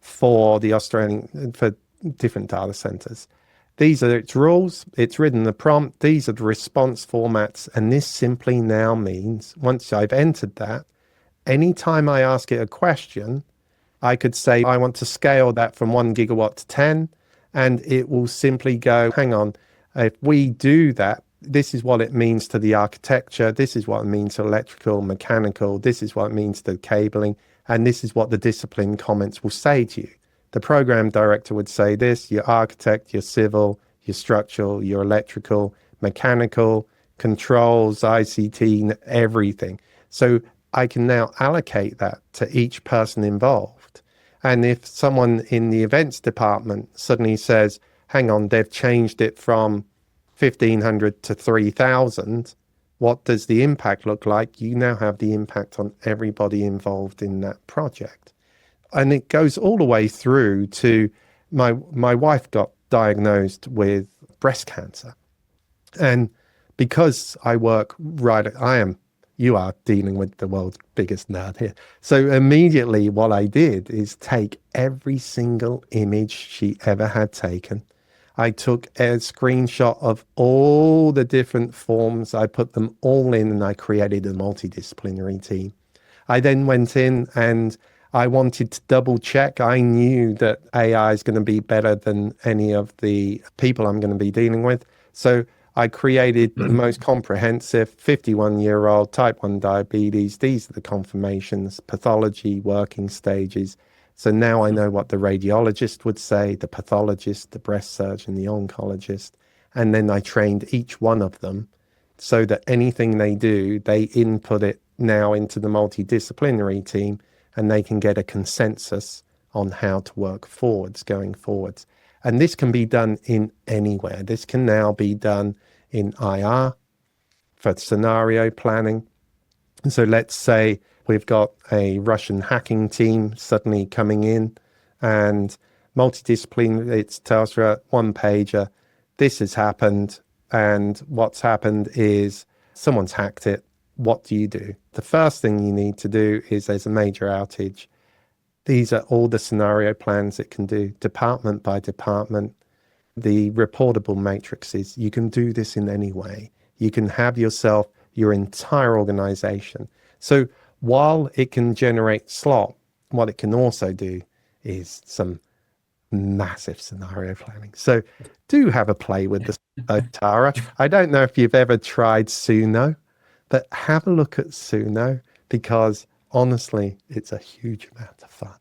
Speaker 2: for the for different data centers. These are its rules. It's written the prompt. These are the response formats. And this simply now means once I've entered that, anytime I ask it a question, I could say, I want to scale that from 1 gigawatt to 10, and it will simply go, hang on, if we do that, this is what it means to the architecture, this is what it means to electrical, mechanical, this is what it means to cabling, and this is what the discipline comments will say to you. The program director would say this, your architect, your civil, your structural, your electrical, mechanical, controls, ICT, everything. So I can now allocate that to each person involved. And if someone in the events department suddenly says, hang on, they've changed it from 1,500 to 3,000, what does the impact look like? You now have the impact on everybody involved in that project. And it goes all the way through to my wife got diagnosed with breast cancer. And because I work you are dealing with the world's biggest nerd here. So immediately what I did is take every single image she ever had taken. I took a screenshot of all the different forms. I put them all in and I created a multidisciplinary team. I then went in and I wanted to double check. I knew that AI is going to be better than any of the people I'm going to be dealing with. So I created the most comprehensive 51-year-old type 1 diabetes. These are the confirmations, pathology, working stages. So now I know what the radiologist would say, the pathologist, the breast surgeon, the oncologist. And then I trained each one of them so that anything they do, they input it now into the multidisciplinary team and they can get a consensus on how to work going forwards. And this can be done in anywhere. This can now be done in IR for scenario planning. So let's say we've got a Russian hacking team suddenly coming in and multidisciplinary, it tells you one pager, this has happened. And what's happened is someone's hacked it. What do you do? The first thing you need to do is there's a major outage. These are all the scenario plans it can do, department by department. The reportable matrices, you can do this in any way. You can have yourself, your entire organization. So while it can generate slop, what it can also do is some massive scenario planning. So do have a play with the Tara. I don't know if you've ever tried Suno, but have a look at Suno because honestly, it's a huge amount of fun.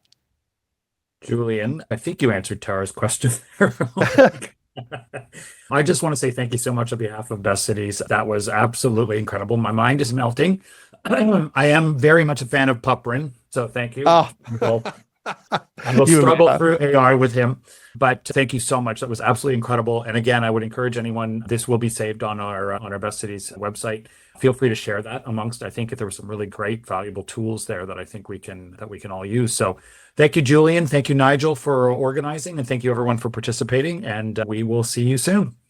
Speaker 1: Julian, I think you answered Tara's question there. I just want to say thank you so much on behalf of Best Cities. That was absolutely incredible. My mind is melting. I am very much a fan of Puprin, so thank you.
Speaker 2: Oh.
Speaker 1: And we'll
Speaker 2: You and
Speaker 1: struggle
Speaker 2: me.
Speaker 1: through AI with him. But thank you so much. That was absolutely incredible. And again, I would encourage anyone, this will be saved on our Best Cities website. Feel free to share that amongst, I think there were some really great, valuable tools there that I think we can all use. So thank you, Julian. Thank you, Nigel, for organizing. And thank you everyone for participating. And we will see you soon.